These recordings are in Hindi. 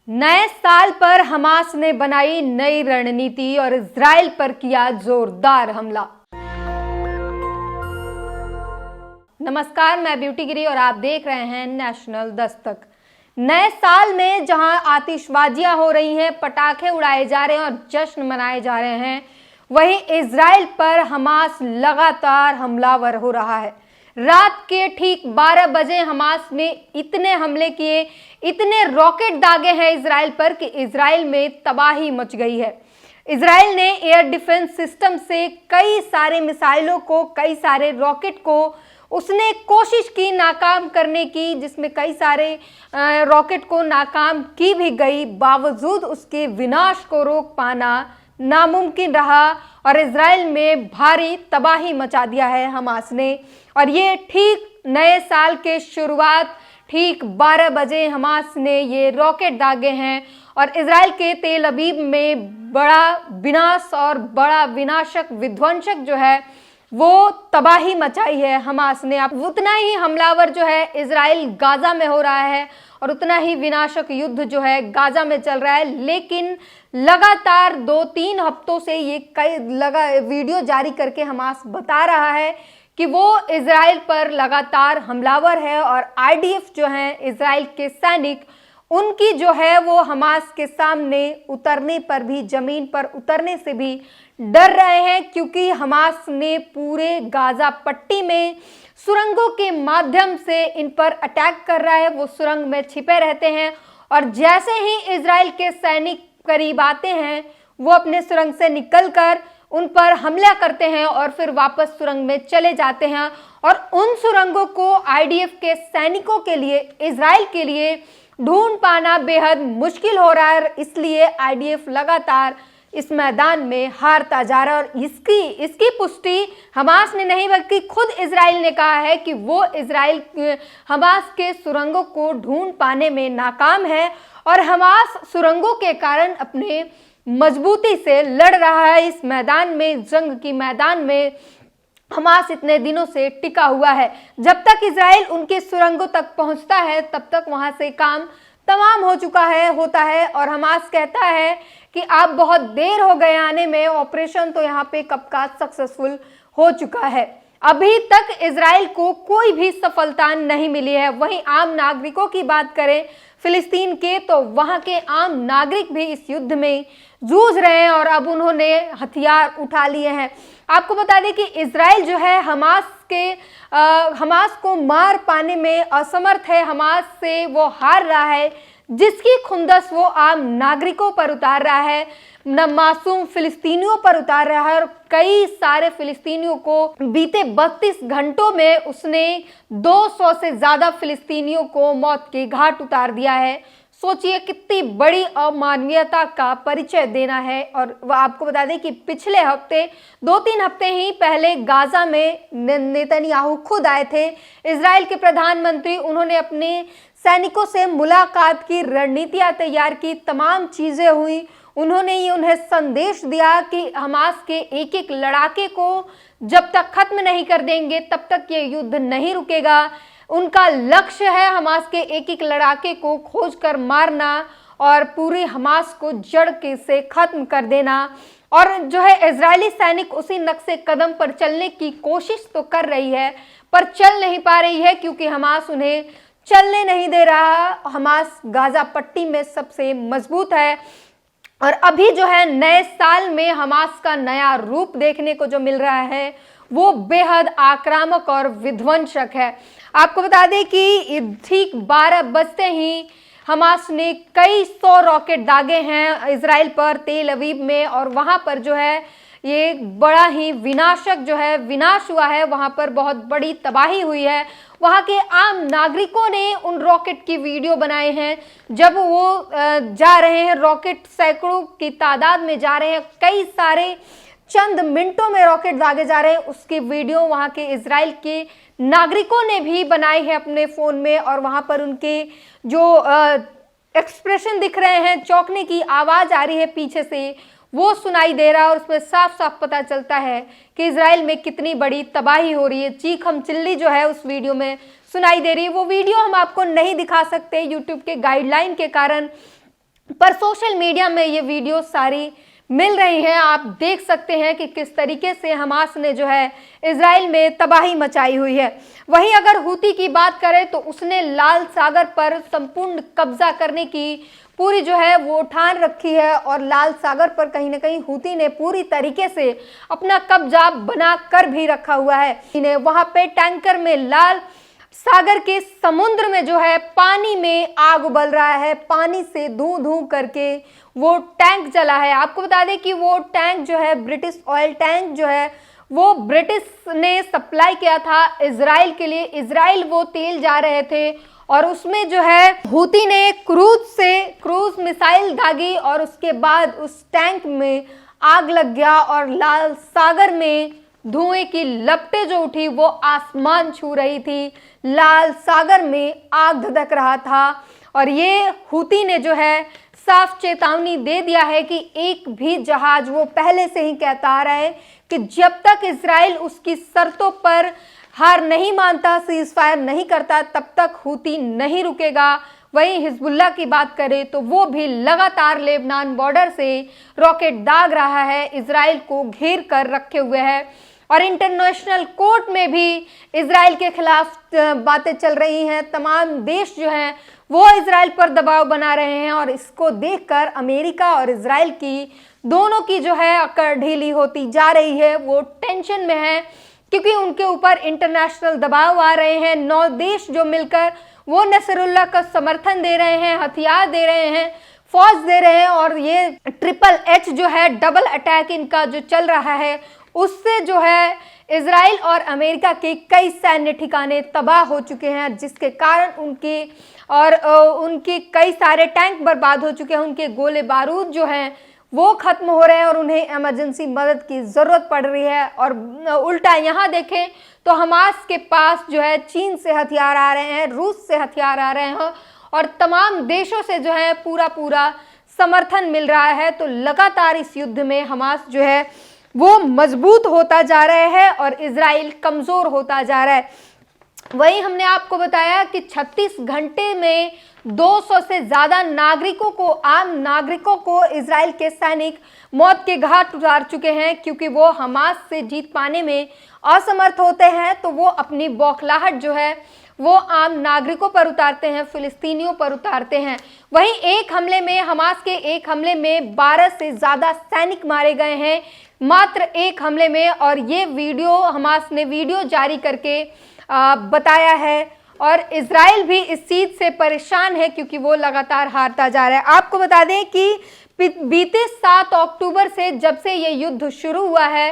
नए साल पर हमास ने बनाई नई रणनीति और इजराइल पर किया जोरदार हमला। नमस्कार, मैं ब्यूटी गिरी और आप देख रहे हैं नेशनल दस्तक। नए साल में जहां आतिशबाजियां हो रही हैं, पटाखे उड़ाए जा रहे हैं और जश्न मनाए जा रहे हैं, वहीं इजराइल पर हमास लगातार हमलावर हो रहा है। रात के ठीक 12 बजे हमास ने इतने हमले किए, इतने रॉकेट दागे हैं इजराइल पर कि इजराइल में तबाही मच गई है। इजराइल ने एयर डिफेंस सिस्टम से कई सारे मिसाइलों को, कई सारे रॉकेट को उसने कोशिश की नाकाम करने की, जिसमें कई सारे रॉकेट को नाकाम की भी गई, बावजूद उसके विनाश को रोक पाना नामुमकिन रहा और इजराइल में भारी तबाही मचा दिया है हमास ने। और ये ठीक नए साल के शुरुआत ठीक 12 बजे हमास ने ये रॉकेट दागे हैं और इजराइल के तेल अवीव में बड़ा विनाश और बड़ा विनाशक विध्वंसक जो है वो तबाही मचाई है हमास ने। अब उतना ही हमलावर जो है इजराइल गाजा में हो रहा है और उतना ही विनाशक युद्ध जो है गाजा में चल रहा है। लेकिन लगातार 2-3 हफ्तों से ये वीडियो जारी करके हमास बता रहा है कि वो इजराइल पर लगातार हमलावर है और आईडीएफ जो है इजराइल के सैनिक, उनकी जो है वो हमास के सामने उतरने पर भी, जमीन पर उतरने से भी डर रहे हैं, क्योंकि हमास ने पूरे गाजा पट्टी में सुरंगों के माध्यम से इन पर अटैक कर रहा है। वो सुरंग में छिपे रहते हैं और जैसे ही इजराइल के सैनिक करीब आते हैं, वो अपने सुरंग से निकलकर उन पर हमला करते हैं और फिर वापस सुरंग में चले जाते हैं। और उन सुरंगों को आईडीएफ के सैनिकों के लिए, इजराइल के लिए ढूंढ पाना बेहद मुश्किल हो रहा है। इसलिए आईडीएफ लगातार इस मैदान में हारता जा रहा है और इसकी पुष्टि हमास ने नहीं बल्कि खुद इजराइल ने कहा है कि वो इजराइल हमास के सुरंगों को ढूंढ पाने में नाकाम है और हमास सुरंगों के कारण अपने मजबूती से लड़ रहा है। इस मैदान में, जंग की मैदान में हमास इतने दिनों से टिका हुआ है। जब तक इजराइल उनके सुरंगों तक पहुंचता है तब तक वहां से काम तमाम होता है और हमास कहता है कि आप बहुत देर हो गए आने में, ऑपरेशन तो यहाँ पे कब का सक्सेसफुल हो चुका है। अभी तक इजराइल को कोई भी सफलता नहीं मिली है। वहीं आम नागरिकों की बात करें फिलिस्तीन के, तो वहां के आम नागरिक भी इस युद्ध में जूझ रहे हैं और अब उन्होंने हथियार उठा लिए हैं। आपको बता दें कि इजराइल जो है हमास को मार पाने में असमर्थ है, हमास से वो हार रहा है, जिसकी खुंदस वो आम नागरिकों पर उतार रहा है, न मासूम फिलिस्तीनियों पर उतार रहा है। और कई सारे फिलिस्तीनियों को बीते 32 घंटों में उसने 200 से ज्यादा फिलिस्तीनियों को मौत के घाट उतार दिया है। सोचिए कितनी बड़ी अमानवीयता का परिचय देना है। और वह आपको बता दें कि पिछले हफ्ते, 2-3 हफ्ते ही पहले गाजा में नेतन्याहू खुद आए थे, इजराइल के प्रधानमंत्री। उन्होंने अपने सैनिकों से मुलाकात की, रणनीतियां तैयार की, तमाम चीजें हुई। उन्होंने ये उन्हें संदेश दिया कि हमास के एक एक लड़ाके को जब तक खत्म नहीं कर देंगे तब तक ये युद्ध नहीं रुकेगा। उनका लक्ष्य है हमास के एक एक लड़ाके को खोज कर मारना और पूरी हमास को जड़ के से खत्म कर देना। और जो है इजरायली सैनिक उसी नक्शे कदम पर चलने की कोशिश तो कर रही है, पर चल नहीं पा रही है, क्योंकि हमास उन्हें चलने नहीं दे रहा। हमास गाजा पट्टी में सबसे मजबूत है और अभी जो है नए साल में हमास का नया रूप देखने को जो मिल रहा है वो बेहद आक्रामक और विध्वंसक है। आपको बता दें कि ठीक 12 बजते ही हमास ने कई 100 रॉकेट दागे हैं इजराइल पर, तेल अवीव में, और वहां पर जो है ये बड़ा ही विनाशक जो है विनाश हुआ है। वहां पर बहुत बड़ी तबाही हुई है। वहां के आम नागरिकों ने उन रॉकेट की वीडियो बनाए हैं। जब वो जा रहे हैं, रॉकेट सैकड़ों की तादाद में जा रहे हैं, कई सारे चंद मिनटों में रॉकेट दागे जा रहे हैं, उसकी वीडियो वहां के इजराइल के नागरिकों ने भी बनाई है अपने फोन में। और वहां पर उनके जो एक्सप्रेशन दिख रहे हैं, चौंकने की आवाज आ रही है पीछे से, वो सुनाई दे रहा है और उसमें साफ साफ पता चलता है कि इजराइल में कितनी बड़ी तबाही हो रही है। चीखम चिल्ली जो है उस वीडियो में सुनाई दे रही है। वो वीडियो हम आपको नहीं दिखा सकते यूट्यूब के गाइडलाइन के कारण, पर सोशल मीडिया में ये वीडियो सारी मिल रही हैं। आप देख सकते हैं कि किस तरीके से हमास ने जो है इजराइल में तबाही मचाई हुई है। वहीं अगर हूती की बात करें तो उसने लाल सागर पर संपूर्ण कब्जा करने की पूरी जो है वो ठान रखी है और लाल सागर पर कहीं ना कहीं हूती ने पूरी तरीके से अपना कब्जा बना कर भी रखा हुआ है। वहां पे टैंकर में लाल सागर के समुद्र में जो है पानी में आग उबल रहा है, पानी से धू धू करके वो टैंक चला है। आपको बता दें कि वो टैंक जो है ब्रिटिश ऑयल टैंक जो है वो ब्रिटिश ने सप्लाई किया था इजराइल के लिए। इजराइल वो तेल जा रहे थे और उसमें जो है हूती ने क्रूज मिसाइल दागी और उसके बाद उस टैंक में आग लग गया और लाल सागर में धुएं की लपटें जो उठी वो आसमान छू रही थी। लाल सागर में आग धधक रहा था और ये हूती ने जो है साफ चेतावनी दे दिया है कि एक भी जहाज, वो पहले से ही कहता आ रहा है कि जब तक इजराइल उसकी शर्तों पर हार नहीं मानता, सीज फायर नहीं करता, तब तक हूती नहीं रुकेगा। वहीं हिजबुल्लाह की बात करें तो वो भी लगातार लेबनान बॉर्डर से रॉकेट दाग रहा है, इजराइल को घेर कर रखे हुए है और इंटरनेशनल कोर्ट में भी इजराइल के खिलाफ बातें चल रही हैं। तमाम देश जो हैं वो इजराइल पर दबाव बना रहे हैं और इसको देखकर अमेरिका और इजराइल की दोनों की जो है अकड़ ढीली होती जा रही है। वो टेंशन में है क्योंकि उनके ऊपर इंटरनेशनल दबाव आ रहे हैं। 9 देश जो मिलकर वो नसरुल्लाह का समर्थन दे रहे हैं, हथियार दे रहे हैं, फौज दे रहे हैं और ये HHH जो है डबल अटैक इनका जो चल रहा है उससे जो है इजराइल और अमेरिका के कई सैन्य ठिकाने तबाह हो चुके हैं, जिसके कारण उनके कई सारे टैंक बर्बाद हो चुके हैं। उनके गोले बारूद जो हैं वो खत्म हो रहे हैं और उन्हें इमरजेंसी मदद की ज़रूरत पड़ रही है। और उल्टा यहाँ देखें तो हमास के पास जो है चीन से हथियार आ रहे हैं, रूस से हथियार आ रहे हैं और तमाम देशों से जो है पूरा समर्थन मिल रहा है। तो लगातार इस युद्ध में हमास जो है वो मजबूत होता जा रहा है और इजराइल कमज़ोर होता जा रहा है। वहीं हमने आपको बताया कि 36 घंटे में 200 से ज़्यादा नागरिकों को, आम नागरिकों को इजराइल के सैनिक मौत के घाट उतार चुके हैं क्योंकि वो हमास से जीत पाने में असमर्थ होते हैं। तो वो अपनी बौखलाहट जो है वो आम नागरिकों पर उतारते हैं, फिलिस्तीनियों पर उतारते हैं। वहीं एक हमले में, हमास के एक हमले में 12 से ज़्यादा सैनिक मारे गए हैं, मात्र एक हमले में। और ये वीडियो हमास ने वीडियो जारी करके बताया है और इजराइल भी इस चीज़ से परेशान है क्योंकि वो लगातार हारता जा रहा है। आपको बता दें कि बीते 7 अक्टूबर से, जब से ये युद्ध शुरू हुआ है,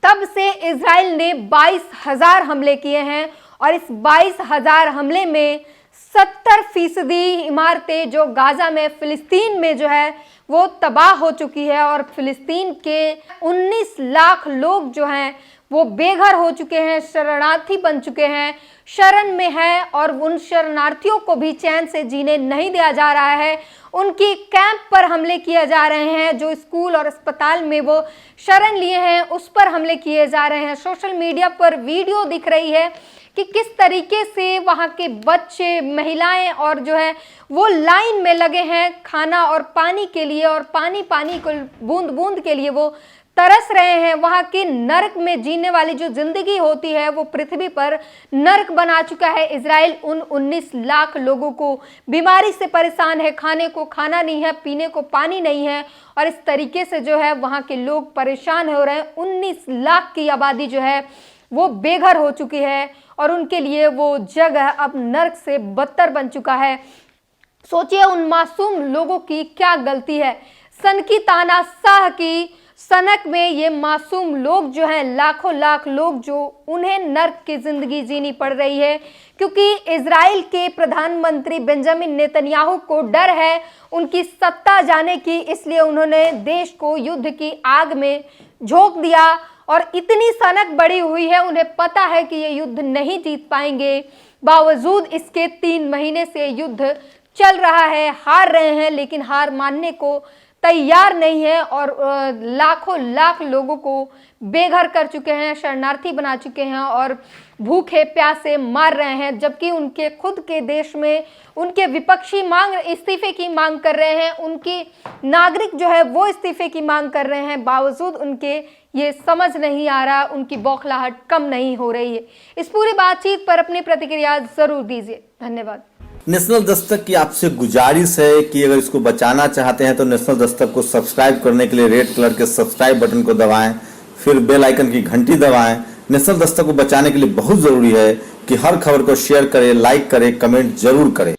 तब से इजराइल ने 22,000 हमले किए हैं और इस 22,000 हमले में 70% इमारतें जो गाजा में, फिलिस्तीन में जो है वो तबाह हो चुकी है और फिलिस्तीन के 19 लाख लोग जो हैं वो बेघर हो चुके हैं, शरणार्थी बन चुके हैं, शरण में हैं और उन शरणार्थियों को भी चैन से जीने नहीं दिया जा रहा है। उनकी कैंप पर हमले किए जा रहे हैं, जो स्कूल और अस्पताल में वो शरण लिए हैं उस पर हमले किए जा रहे हैं। सोशल मीडिया पर वीडियो दिख रही है कि किस तरीके से वहाँ के बच्चे, महिलाएं और जो है वो लाइन में लगे हैं खाना और पानी के लिए और पानी को बूंद बूंद के लिए वो तरस रहे हैं। वहाँ के नरक में जीने वाली जो जिंदगी होती है वो पृथ्वी पर नरक बना चुका है। इजराइल उन 19 लाख लोगों को बीमारी से परेशान है, खाने को खाना नहीं है, पीने को पानी नहीं है और इस तरीके से जो है वहाँ के लोग परेशान हो रहे हैं। 19 लाख की आबादी जो है वो बेघर हो चुकी है और उनके लिए वो जगह अब नरक से बदतर बन चुका है। सोचिए उन मासूम लोगों की क्या गलती है। सनकी तानाशाह की सनक में ये मासूम लोग जो हैं, लाखों लाख लोग, जो उन्हें नर्क की जिंदगी जीनी पड़ रही है क्योंकि इजराइल के प्रधानमंत्री बेंजामिन नेतन्याहू को डर है उनकी सत्ता जाने की, इसलिए उन्होंने देश को युद्ध की आग में झोंक दिया और इतनी सनक बढ़ी हुई है, उन्हें पता है कि ये युद्ध नहीं जीत पाएंगे। बावजूद इसके 3 महीने से युद्ध चल रहा है, हार रहे हैं, लेकिन हार मानने को तैयार नहीं है और लाखों लाख लोगों को बेघर कर चुके हैं, शरणार्थी बना चुके हैं और भूखे प्यासे मार रहे हैं, जबकि उनके खुद के देश में उनके विपक्षी इस्तीफे की मांग कर रहे हैं, उनकी नागरिक जो है वो इस्तीफे की मांग कर रहे हैं। बावजूद उनके ये समझ नहीं आ रहा, उनकी बौखलाहट कम नहीं हो रही है। इस पूरी बातचीत पर अपनी प्रतिक्रिया जरूर दीजिए। धन्यवाद। नेशनल दस्तक की आपसे गुजारिश है कि अगर इसको बचाना चाहते हैं तो नेशनल दस्तक को सब्सक्राइब करने के लिए रेड कलर के सब्सक्राइब बटन को दबाएं, फिर बेल आइकन की घंटी दबाएं। नेशनल दस्तक को बचाने के लिए बहुत जरूरी है कि हर खबर को शेयर करें, लाइक करें, कमेंट जरूर करें।